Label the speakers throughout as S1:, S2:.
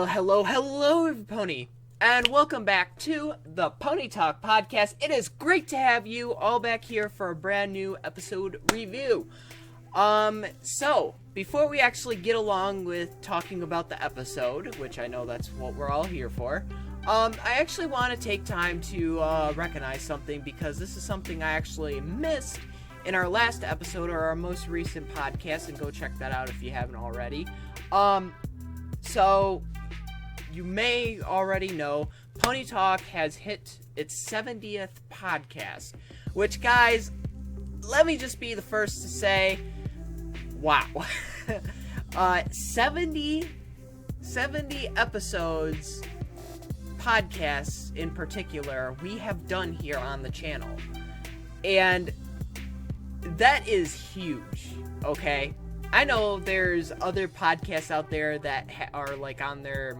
S1: Well, hello, everybody, and welcome back to the Pony Talk podcast. It is great to have you all back here for a brand new episode review. So, before we actually get along with talking about the episode, which I know that's what we're all here for, I actually want to take time to recognize something, because this is something I actually missed in our last episode, or our most recent podcast, and go check that out if you haven't already. So, you may already know, Pony Talk has hit its 70th podcast, which, guys, let me just be the first to say, wow. 70 episodes, podcasts in particular, we have done here on the channel. And that is huge, okay? I know there's other podcasts out there that are like on their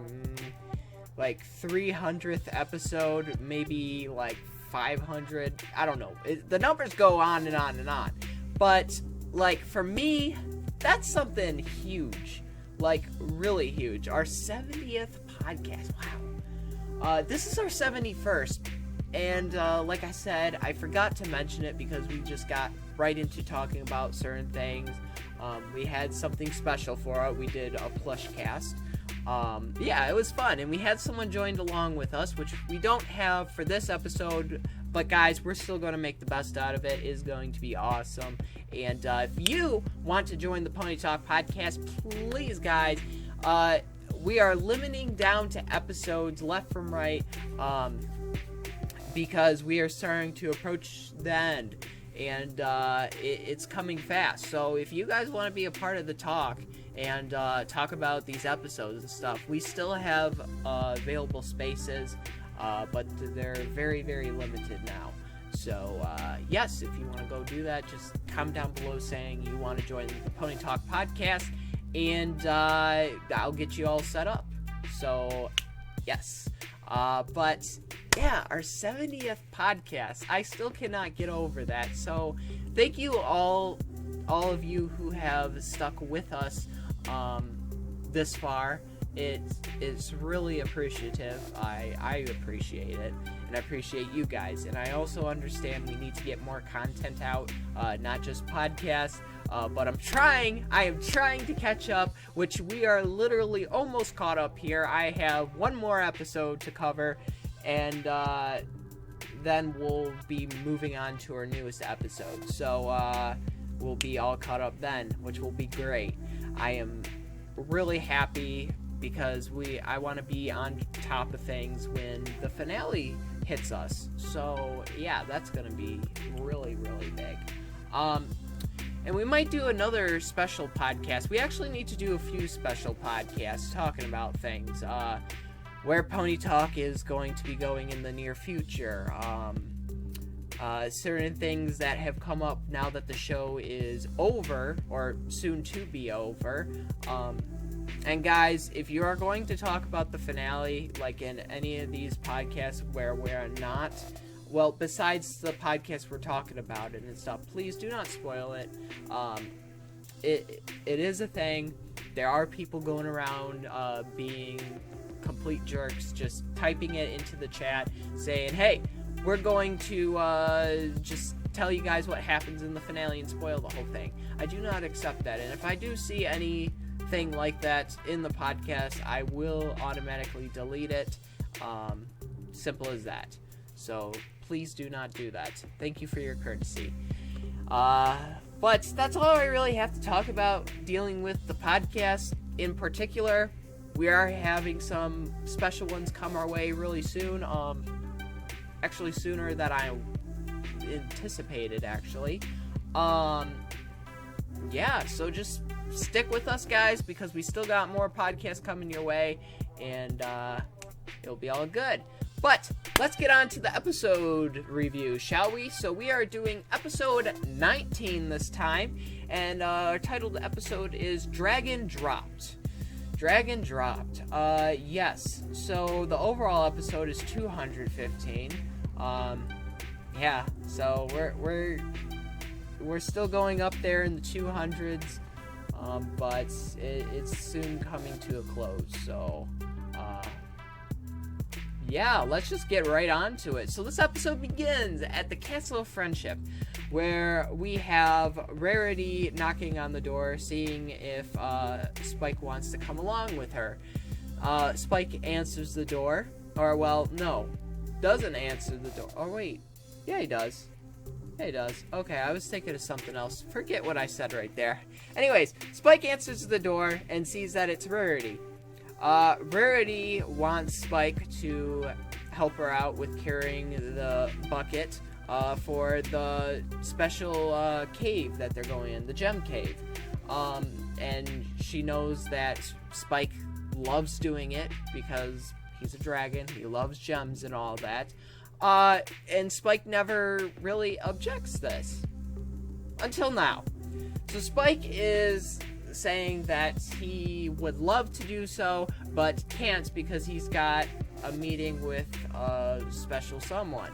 S1: like 300th episode, maybe like 500. I don't know. The numbers go on and on and on. But like for me, that's something huge, like really huge. Our 70th podcast. Wow. This is our 71st. And like I said, I forgot to mention it because we just got right into talking about certain things. We had something special for it. We did a plush cast. Yeah, it was fun, and we had someone joined along with us, which we don't have for this episode, but guys, we're still going to make the best out of it. It is going to be awesome. And if you want to join the Pony Talk podcast, please, guys, we are limiting down to episodes left from right, because we are starting to approach the end. And it's coming fast. So if you guys want to be a part of the talk and talk about these episodes and stuff, we still have available spaces, but they're very, very limited now. So yes, if you want to go do that, just comment down below saying you want to join the Pony Talk podcast, and I'll get you all set up. So yes. But yeah, our 70th podcast. I still cannot get over that. So thank you all of you who have stuck with us this far. It's really appreciative. I appreciate it, and I appreciate you guys. And I also understand we need to get more content out, not just podcasts. But I am trying to catch up, which we are literally almost caught up here. I have one more episode to cover, and then we'll be moving on to our newest episode. So we'll be all caught up then, which will be great. I am really happy because I want to be on top of things when the finale hits us. So yeah, that's going to be really, really big. And we might do another special podcast. We actually need to do a few special podcasts talking about things. Where Pony Talk is going to be going in the near future. Certain things that have come up now that the show is over, or soon to be over. And guys, if you are going to talk about the finale, like in any of these podcasts where we're not... Well, besides the podcast we're talking about it and stuff, please do not spoil it. It is a thing. There are people going around being complete jerks, just typing it into the chat, saying, hey, we're going to just tell you guys what happens in the finale and spoil the whole thing. I do not accept that, and if I do see anything like that in the podcast, I will automatically delete it. Simple as that. So please do not do that. Thank you for your courtesy. But that's all I really have to talk about dealing with the podcast in particular. We are having some special ones come our way really soon. Actually sooner than I anticipated, actually. Yeah, so just stick with us, guys, because we still got more podcasts coming your way, and it'll be all good. But let's get on to the episode review, shall we? So we are doing episode 19 this time, and our titled episode is Dragon Dropped. Dragon Dropped. Yes. So the overall episode is 215. Yeah. So we're still going up there in the 200s, but it's soon coming to a close. So yeah, let's just get right on to it. So this episode begins at the Castle of Friendship, where we have Rarity knocking on the door, seeing if Spike wants to come along with her. Spike answers the door, or well, no, doesn't answer the door. Oh wait, yeah, he does. Yeah, he does. Okay, I was thinking of something else. Forget what I said right there. Anyways, Spike answers the door and sees that it's Rarity. Rarity wants Spike to help her out with carrying the bucket for the special cave that they're going in, the gem cave. And she knows that Spike loves doing it because he's a dragon, he loves gems and all that. And Spike never really objects this. Until now. So Spike is saying that he would love to do so, but can't because he's got a meeting with a special someone.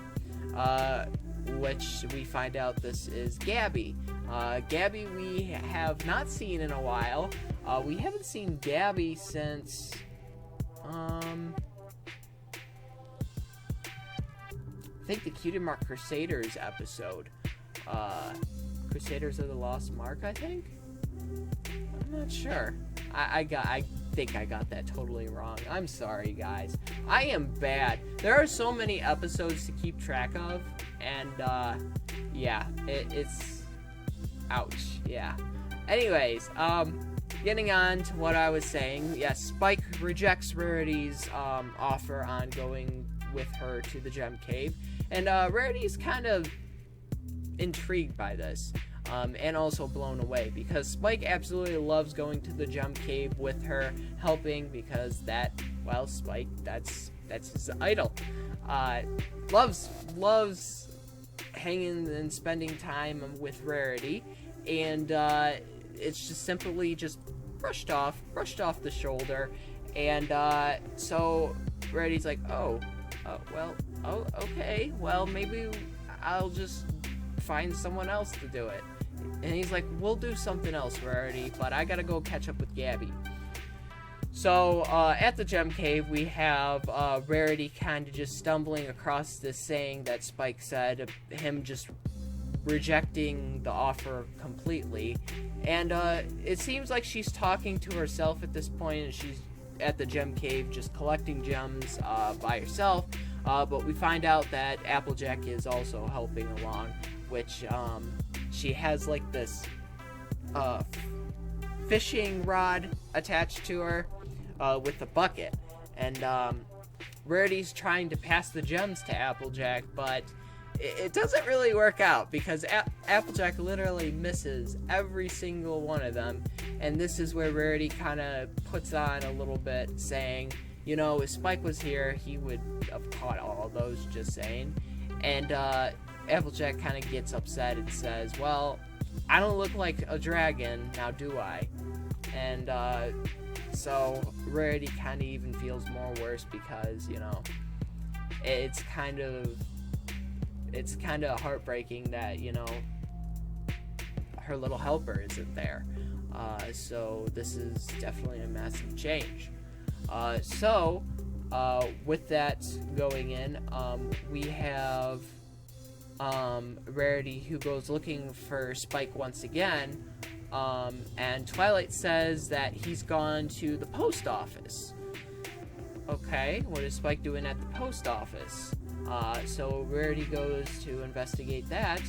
S1: Which we find out this is Gabby. Gabby we have not seen in a while. We haven't seen Gabby since... I think the Cutie Mark Crusaders episode. Crusaders of the Lost Mark, I think? I'm not sure. I think I got that totally wrong. I'm sorry, guys. I am bad. There are so many episodes to keep track of, and, yeah, it's... ouch, yeah. Anyways, getting on to what I was saying, yes, Spike rejects Rarity's, offer on going with her to the gem cave, and Rarity's kind of intrigued by this, and also blown away, because Spike absolutely loves going to the gem cave with her, helping, because that, well, Spike, that's his idol. Loves hanging and spending time with Rarity, and it's just simply just brushed off the shoulder, and so Rarity's like, okay, well, maybe I'll just find someone else to do it. And he's like, we'll do something else, Rarity, but I gotta go catch up with Gabby. So, at the gem cave, we have Rarity kind of just stumbling across this saying that Spike said, him just rejecting the offer completely. And it seems like she's talking to herself at this point, and she's at the gem cave just collecting gems by herself. But we find out that Applejack is also helping along, which she has like this fishing rod attached to her with the bucket. And Rarity's trying to pass the gems to Applejack, but it doesn't really work out because Applejack literally misses every single one of them. And this is where Rarity kind of puts on a little bit, saying, you know, if Spike was here, he would have caught all of those, just saying. And Applejack kind of gets upset and says, well, I don't look like a dragon, now do I? And so Rarity kind of even feels more worse because, you know, it's kind of heartbreaking that, you know, her little helper isn't there. So this is definitely a massive change. With that going in, we have Rarity who goes looking for Spike once again, and Twilight says that he's gone to the post office. Okay, what is Spike doing at the post office? So Rarity goes to investigate that,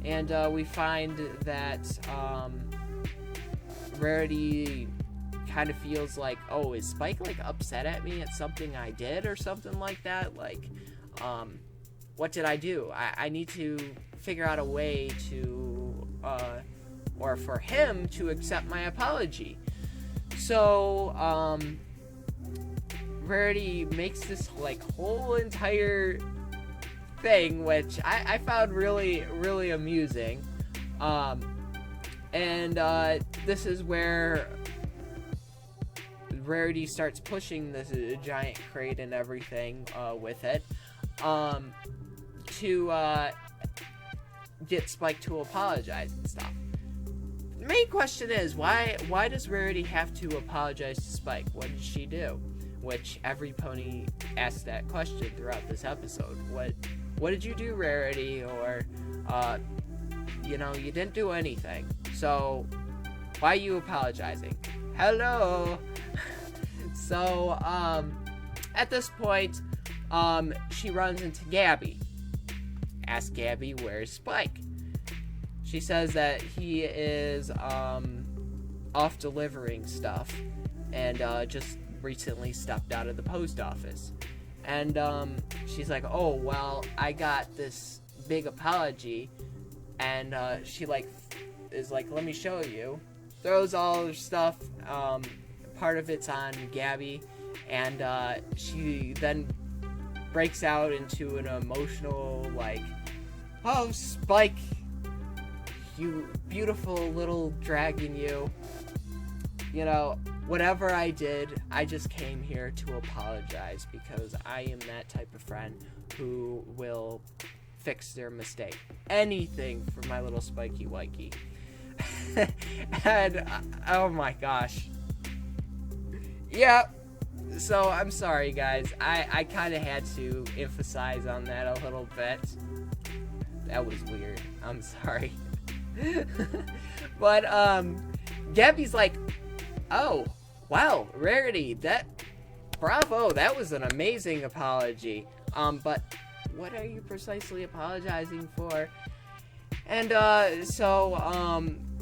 S1: and we find that Rarity kind of feels like, oh, is Spike like upset at me at something I did or something like that? Like, what did I do? I need to figure out a way to, or for him to accept my apology. So, Rarity makes this like whole entire thing, which I found really, really amusing. And this is where Rarity starts pushing this giant crate and everything with it to get Spike to apologize and stuff. The main question is, why does Rarity have to apologize to Spike? What did she do? which every pony asks that question throughout this episode. What did you do, Rarity? Or, you didn't do anything. So, why are you apologizing? Hello! So, at this point, she runs into Gabby. Asks Gabby, where's Spike? She says that he is, off delivering stuff, and, just recently stepped out of the post office. And, she's like, oh, well, I got this big apology, and, she, is like, let me show you. Throws all her stuff, part of it's on Gabby, and, she then breaks out into an emotional, oh, Spike, you beautiful little dragon, you. Whatever I did, I just came here to apologize because I am that type of friend who will fix their mistake. Anything for my little Spiky Wikey. And, oh my gosh. Yeah, so I'm sorry, guys. I kind of had to emphasize on that a little bit. That was weird. I'm sorry. But, Gabby's like, oh, wow, Rarity, bravo, that was an amazing apology. But what are you precisely apologizing for? And,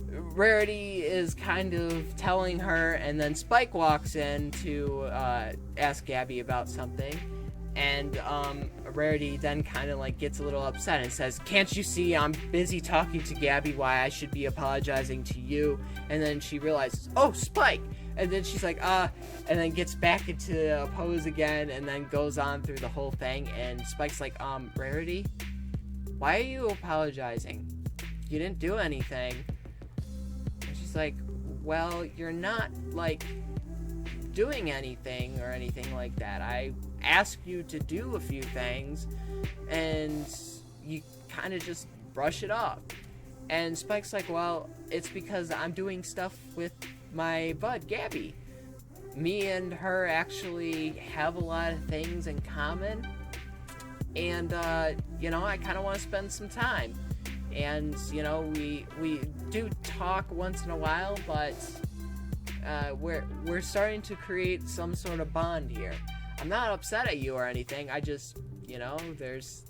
S1: Rarity is kind of telling her, and then Spike walks in to, ask Gabby about something. And, Rarity then kind of, gets a little upset and says, can't you see I'm busy talking to Gabby why I should be apologizing to you? And then she realizes, oh, Spike! And then she's like, and then gets back into a pose again, and then goes on through the whole thing, and Spike's like, Rarity? Why are you apologizing? You didn't do anything. And she's like, well, you're not, doing anything or anything like that. I ask you to do a few things, and you kind of just brush it off. And Spike's like, well, it's because I'm doing stuff with my bud, Gabby. Me and her actually have a lot of things in common, and, I kind of want to spend some time. And, we do talk once in a while, but, we're starting to create some sort of bond here. I'm not upset at you or anything. I just, there's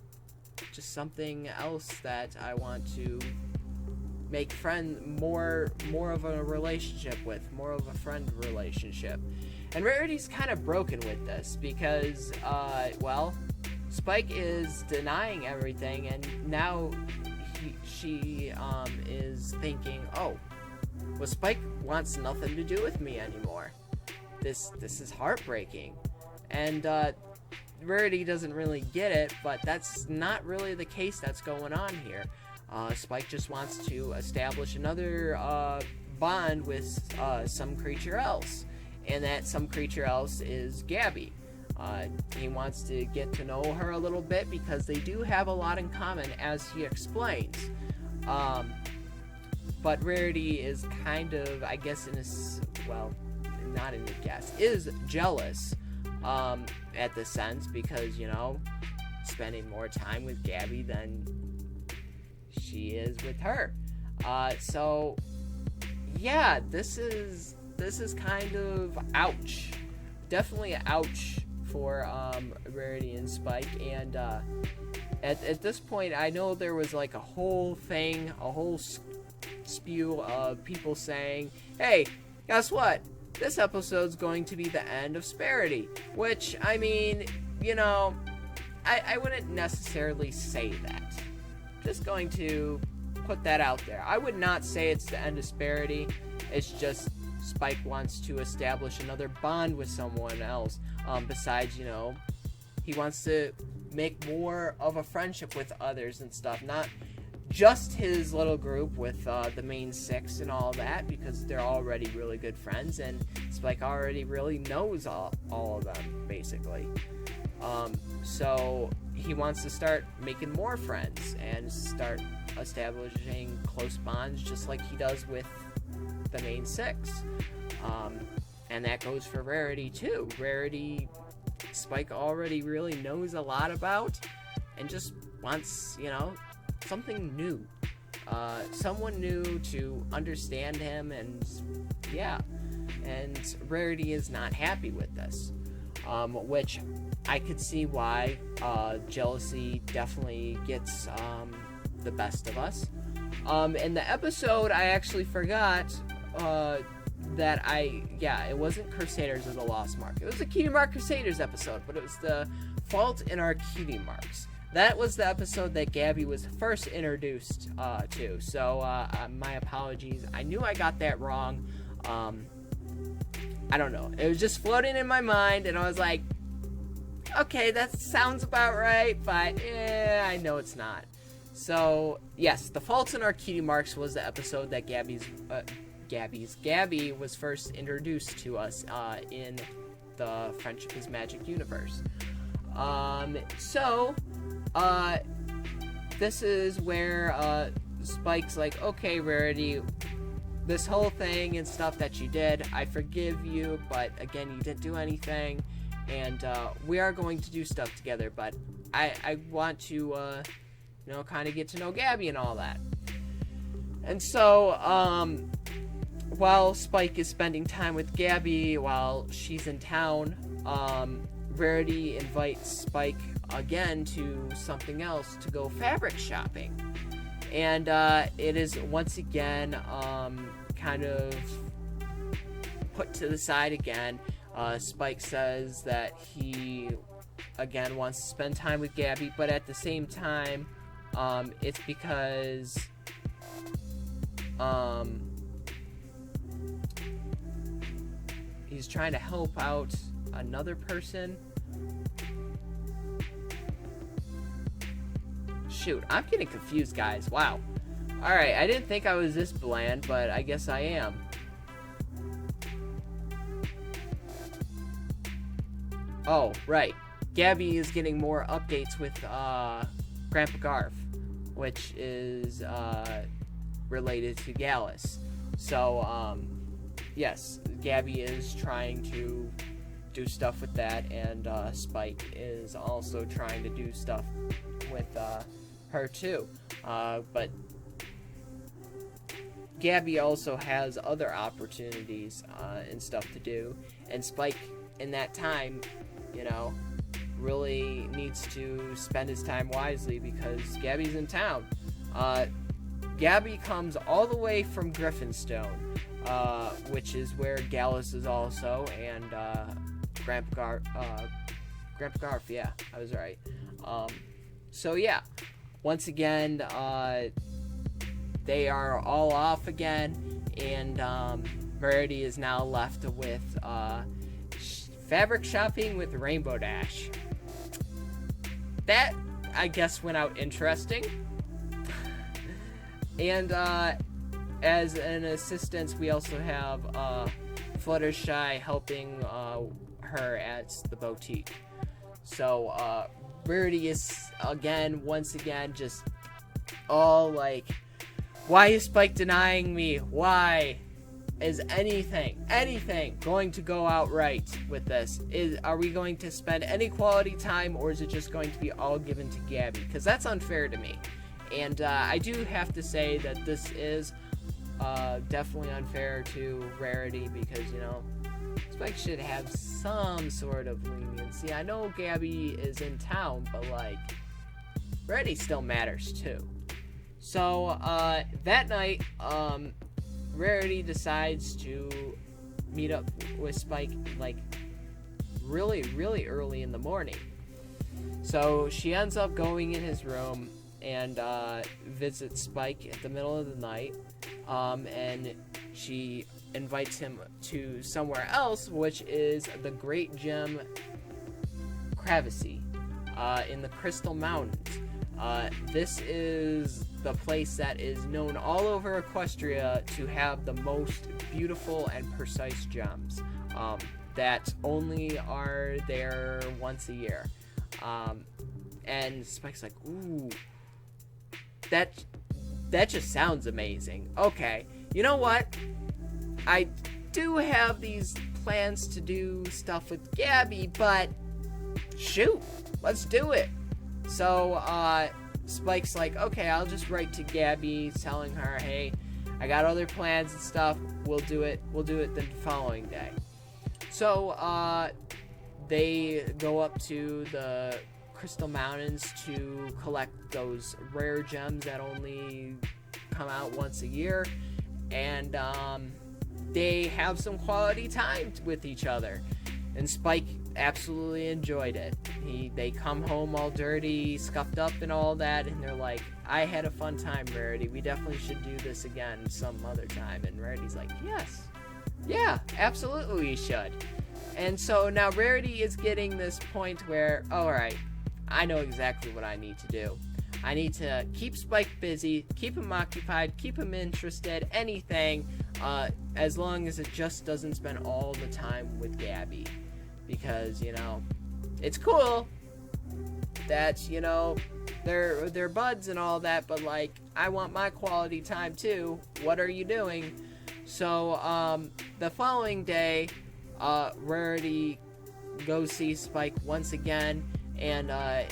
S1: just something else that I want to make more of a relationship with, more of a friend relationship. And Rarity's kind of broken with this because, Spike is denying everything, and now she is thinking, oh, well, Spike wants nothing to do with me anymore. This is heartbreaking. And, Rarity doesn't really get it, but that's not really the case that's going on here. Spike just wants to establish another, bond with, some creature else. And that some creature else is Gabby. He wants to get to know her a little bit because they do have a lot in common, as he explains. But Rarity is kind of, I guess, not in a guess, is jealous, at the sense because, spending more time with Gabby than she is with her. So, yeah, this is kind of ouch. Definitely an ouch for, Rarity and Spike, and, at this point, I know there was, a whole thing, a whole spew of people saying, hey, guess what? This episode's going to be the end of Sparity. Which, I mean, I wouldn't necessarily say that. Just going to put that out there. I would not say it's the end of Sparity. It's just Spike wants to establish another bond with someone else. Besides, he wants to make more of a friendship with others and stuff. Not just his little group with the main six and all that, because they're already really good friends, and Spike already really knows all of them, basically. So he wants to start making more friends and start establishing close bonds just like he does with the main six. And that goes for Rarity too. Rarity, Spike already really knows a lot about, and just wants, something new. Someone new to understand him, and yeah. And Rarity is not happy with this, which I could see why. Jealousy definitely gets the best of us. In the episode, I actually forgot that it wasn't Crusaders of the Lost Mark. It was the Cutie Mark Crusaders episode, but it was the Fault in Our Cutie Marks. That was the episode that Gabby was first introduced to. So my apologies. I knew I got that wrong. I don't know. It was just floating in my mind, and I was like, okay, that sounds about right, but I know it's not. So, yes, The Faults in Our Cutie Marks was the episode that Gabby was first introduced to us in the Friendship is Magic universe. This is where Spike's like, okay, Rarity, this whole thing and stuff that you did, I forgive you, but again, you didn't do anything, and we are going to do stuff together, but I want to, kind of get to know Gabby and all that. And so, while Spike is spending time with Gabby while she's in town, Rarity invites Spike again to something else, to go fabric shopping. And it is once again kind of put to the side again. Spike says that he again wants to spend time with Gabby, but at the same time, it's because he's trying to help out another person. Shoot, I'm getting confused, guys. Wow. Alright, I didn't think I was this bland, but I guess I am. Oh, right. Gabby is getting more updates with Grandpa Garf, which is related to Gallus. So, yes, Gabby is trying to do stuff with that, and Spike is also trying to do stuff with her too. But Gabby also has other opportunities and stuff to do, and Spike in that time, really needs to spend his time wisely because Gabby's in town. Gabby comes all the way from Griffinstone, which is where Gallus is also, and Grandpa Garf, yeah, I was right. So yeah, once again, they are all off again, and Rarity is now left with fabric shopping with Rainbow Dash. That, I guess, went out interesting. And as an assistant, we also have Fluttershy helping her at the boutique. So Rarity is once again, just all like, why is Spike denying me? Why? Is anything going to go out right with this? Are we going to spend any quality time, or is it just going to be all given to Gabby? Because that's unfair to me. And I do have to say that this is definitely unfair to Rarity, because, Spike should have some sort of leniency. I know Gabby is in town, but, Rarity still matters, too. So, that night, Rarity decides to meet up with Spike, really, really early in the morning. So, she ends up going in his room and visits Spike at the middle of the night, and she invites him to somewhere else, which is the Great Gem Cravacy in the Crystal Mountains. This is the place that is known all over Equestria to have the most beautiful and precise gems that only are there once a year. And Spike's like, ooh, that just sounds amazing. Okay, you know what? I do have these plans to do stuff with Gabby, but shoot, let's do it. So, Spike's like, okay, I'll just write to Gabby telling her, hey, I got other plans and stuff. We'll do it the following day. So, they go up to the Crystal Mountains to collect those rare gems that only come out once a year. And, they have some quality time with each other. And Spike absolutely enjoyed it. They come home all dirty, scuffed up and all that, and they're like, I had a fun time, Rarity. We definitely should do this again some other time. And Rarity's like, yes. Yeah, absolutely we should. And so now Rarity is getting this point where, alright, I know exactly what I need to do. I need to keep Spike busy, keep him occupied, keep him interested, anything, as long as it just doesn't spend all the time with Gabby. Because, you know, it's cool that, you know, they're buds and all that, but, like, I want my quality time too. What are you doing? So, the following day, Rarity goes see Spike once again and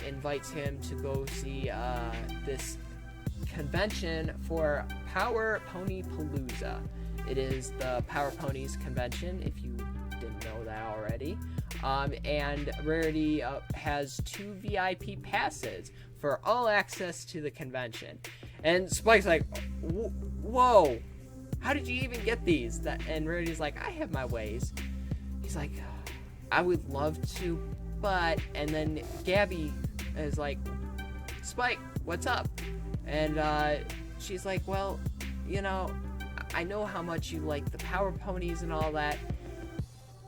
S1: invites him to go see this convention for Power Pony Palooza. It is the Power Ponies convention, if you didn't know that already. And Rarity has 2 VIP passes for all access to the convention. And Spike's like, whoa, how did you even get these? And Rarity's like, I have my ways. He's like, I would love to, but... And then Gabby is like, Spike, what's up? And she's like, well, you know, I know how much you like the Power Ponies and all that.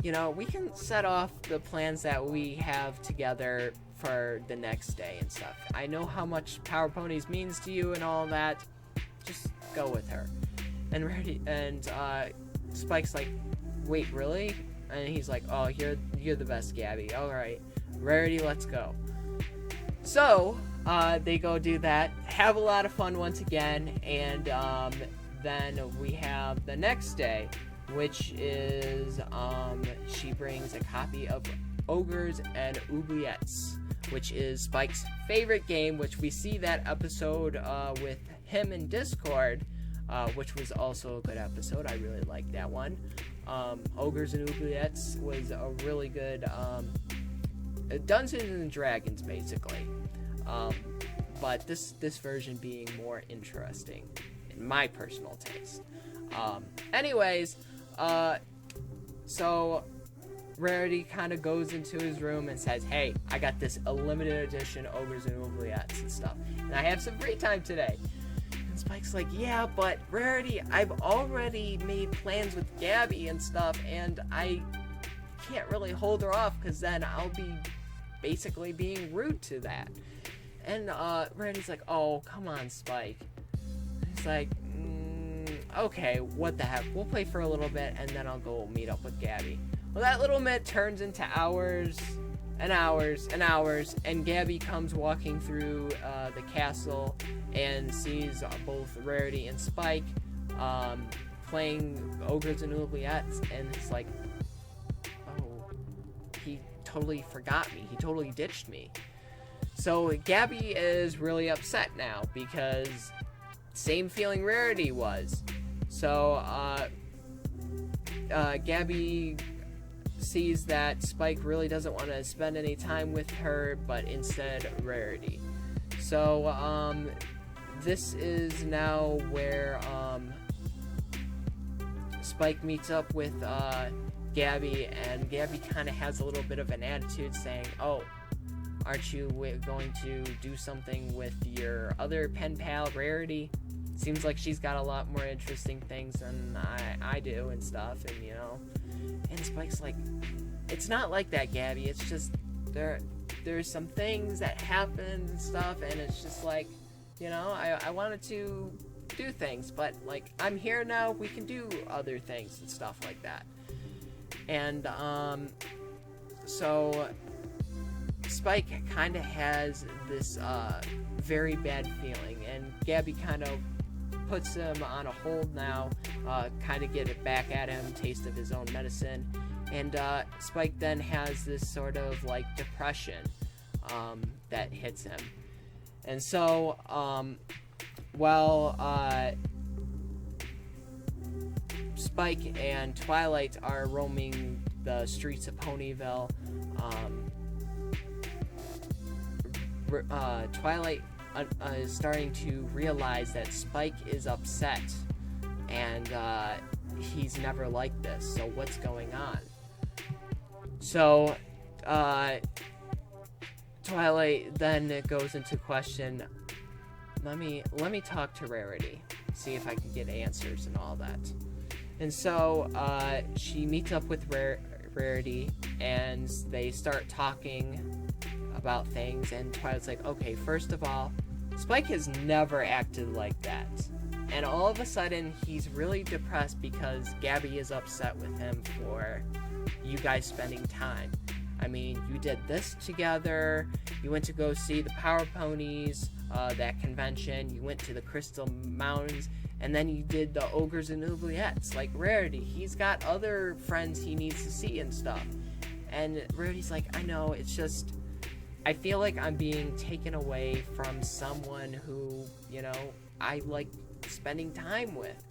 S1: You know, we can set off the plans that we have together for the next day and stuff. I know how much Power Ponies means to you and all that. Just go with her. And Spike's like, wait, really? And he's like, oh, you're the best, Gabby. All right, Rarity, let's go. So they go do that, have a lot of fun once again, and then we have the next day, which is she brings a copy of Ogres and Oubliettes, which is Spike's favorite game, which we see that episode with him in Discord, which was also a good episode. I really liked that one. Ogres and Oubliettes was a really good Dungeons and Dragons, basically. But this version being more interesting, in my personal taste. Anyways, so Rarity kind of goes into his room and says, hey, I got this a limited edition Ogres and Oubliettes and stuff, and I have some free time today. And Spike's like, yeah, but Rarity, I've already made plans with Gabby and stuff, and I can't really hold her off, because then I'll be basically being rude to that. And Rarity's like, oh, come on, Spike. He's like, okay, what the heck, we'll play for a little bit, and then I'll go meet up with Gabby. Well, that little bit turns into hours and hours and hours, and Gabby comes walking through the castle and sees both Rarity and Spike playing Ogres and Oubliettes, and it's like, oh, he totally forgot me. He totally ditched me. So Gabby is really upset now, because same feeling Rarity was. So Gabby sees that Spike really doesn't want to spend any time with her, but instead Rarity. So this is now where Spike meets up with Gabby, and Gabby kind of has a little bit of an attitude, saying, oh, aren't you going to do something with your other pen pal, Rarity? Seems like she's got a lot more interesting things than I do and stuff, and you know. And Spike's like, it's not like that, Gabby. It's just there's some things that happened and stuff, and it's just like, you know, I wanted to do things, but like, I'm here now. We can do other things and stuff like that. And so Spike kind of has this very bad feeling, and Gabby kind of puts him on a hold now, kind of get it back at him, taste of his own medicine, And Spike then has this sort of like depression that hits him. And so while Spike and Twilight are roaming the streets of Ponyville, Twilight is starting to realize that Spike is upset, and he's never like this. So what's going on? So Twilight then goes into question. Let me talk to Rarity, see if I can get answers and all that. And so she meets up with Rarity, and they start talking about things. And Twilight's like, okay, first of all, Spike has never acted like that. And all of a sudden, he's really depressed because Gabby is upset with him for you guys spending time. I mean, you did this together, you went to go see the Power Ponies, that convention, you went to the Crystal Mountains, and then you did the Ogres and Oubliettes. Like, Rarity, he's got other friends he needs to see and stuff. And Rarity's like, I know, it's just, I feel like I'm being taken away from someone who, you know, I like spending time with.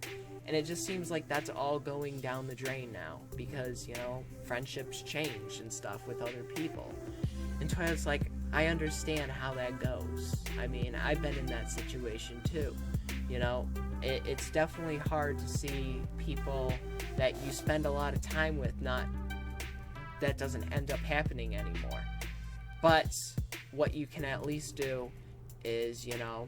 S1: And it just seems like that's all going down the drain now, because, you know, friendships change and stuff with other people. And Twilight's like, I understand how that goes. I mean, I've been in that situation too. You know, it's definitely hard to see people that you spend a lot of time with that doesn't end up happening anymore. But what you can at least do is, you know,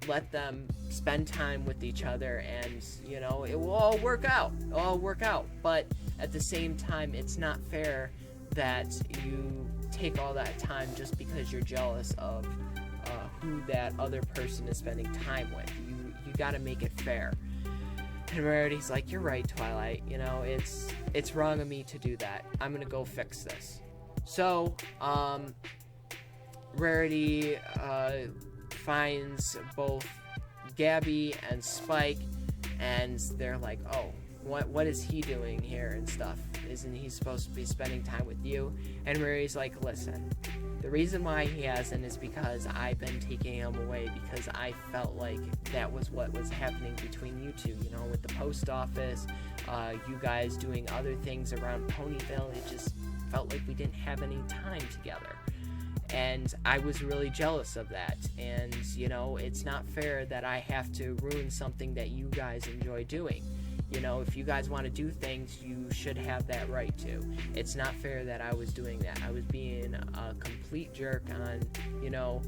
S1: let them spend time with each other, and, you know, it will all work out. It'll all work out. But at the same time, it's not fair that you take all that time just because you're jealous of who that other person is spending time with. You gotta make it fair. And Rarity's like, you're right, Twilight. You know, it's wrong of me to do that. I'm gonna go fix this. So, Rarity finds both Gabby and Spike, and they're like, oh, what is he doing here and stuff? Isn't he supposed to be spending time with you? And Rarity's like, listen, the reason why he hasn't is because I've been taking him away, because I felt like that was what was happening between you two, you know, with the post office, you guys doing other things around Ponyville. It just felt like we didn't have any time together. And I was really jealous of that. And, you know, it's not fair that I have to ruin something that you guys enjoy doing. You know, if you guys want to do things, you should have that right to. It's not fair that I was doing that. I was being a complete jerk on, you know,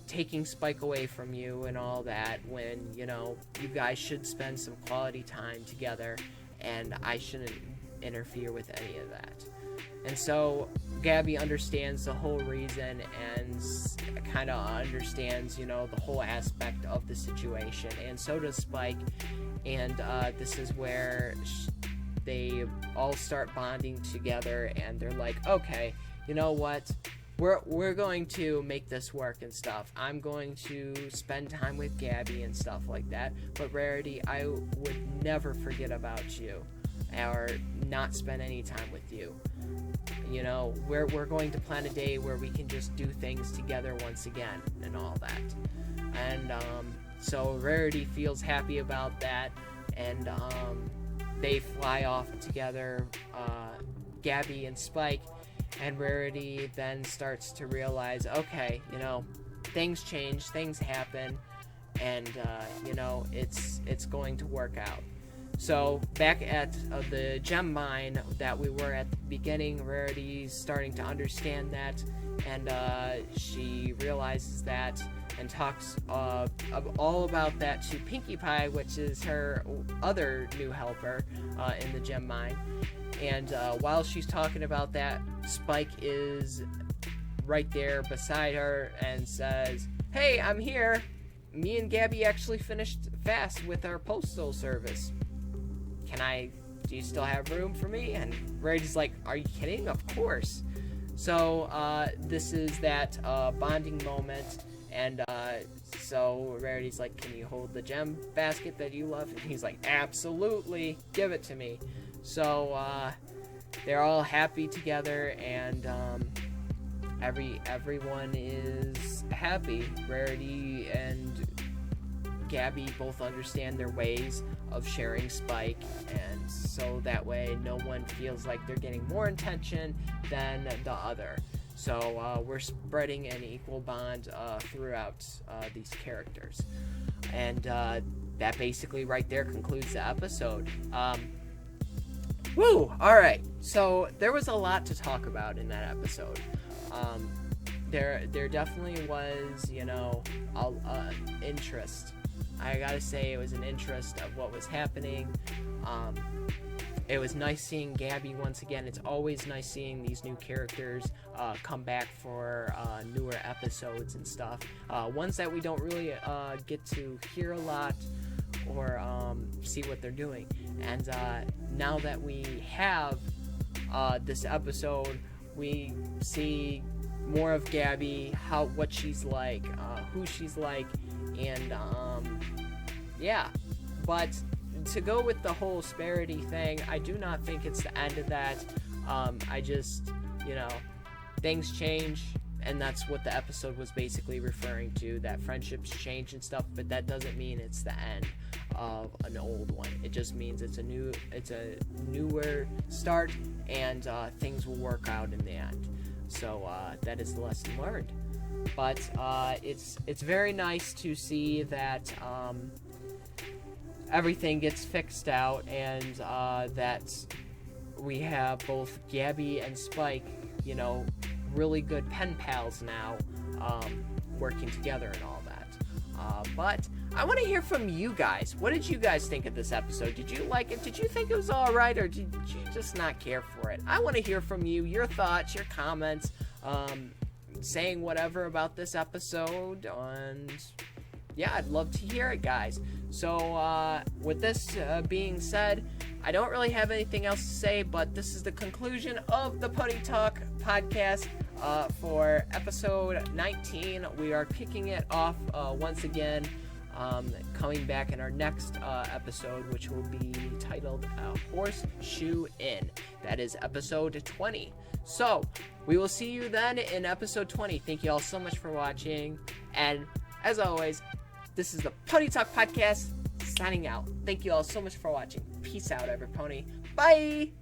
S1: taking Spike away from you and all that, when, you know, you guys should spend some quality time together, and I shouldn't interfere with any of that. And so Gabby understands the whole reason and kind of understands, you know, the whole aspect of the situation, and so does Spike. And this is where they all start bonding together, and they're like, okay, you know what? We're going to make this work and stuff. I'm going to spend time with Gabby and stuff like that. But Rarity, I would never forget about you or not spend any time with you. You know, we're going to plan a day where we can just do things together once again and all that. And so Rarity feels happy about that, and they fly off together, Gabby and Spike, and Rarity then starts to realize, okay, you know, things change, things happen, and you know, it's going to work out. So back at the gem mine that we were at the beginning, Rarity's starting to understand that, and she realizes that and talks all about that to Pinkie Pie, which is her other new helper in the gem mine. And while she's talking about that, Spike is right there beside her and says, hey, I'm here. Me and Gabby actually finished fast with our postal service. Do you still have room for me? And Rarity's like, are you kidding? Of course. So this is that bonding moment, and so Rarity's like, can you hold the gem basket that you love? And he's like, absolutely, give it to me. So they're all happy together, and everyone is happy. Rarity and Gabby both understand their ways of sharing Spike, and so that way no one feels like they're getting more attention than the other. So we're spreading an equal bond throughout these characters. And that basically right there concludes the episode. Alright, so there was a lot to talk about in that episode. There definitely was, interest. I gotta say, it was an interest of what was happening. It was nice seeing Gabby once again. It's always nice seeing these new characters come back for newer episodes and stuff. Ones that we don't really get to hear a lot or see what they're doing. And now that we have this episode, we see more of Gabby, what she's like, who she's like, and yeah. But to go with the whole Rarity thing, I do not think it's the end of that. I just, things change, and that's what the episode was basically referring to, that friendships change and stuff, but that doesn't mean it's the end of an old one. It just means it's a newer start, and things will work out in the end. So that is the lesson learned. But it's very nice to see that everything gets fixed out, and that we have both Gabby and Spike, really good pen pals now, working together and all that. But I want to hear from you guys. What did you guys think of this episode? Did you like it? Did you think it was alright, or did you just not care for it? I want to hear from you, your thoughts, your comments, saying whatever about this episode, and yeah, I'd love to hear it, guys. So with this being said, I don't really have anything else to say, but this is the conclusion of the Pony Talk podcast for episode 19. We are kicking it off once again, coming back in our next episode, which will be titled Horseshoe Inn. That is episode 20. So we will see you then in episode 20. Thank you all so much for watching, and as always, this is the Pony Talk Podcast, signing out. Thank you all so much for watching. Peace out, every pony. Bye!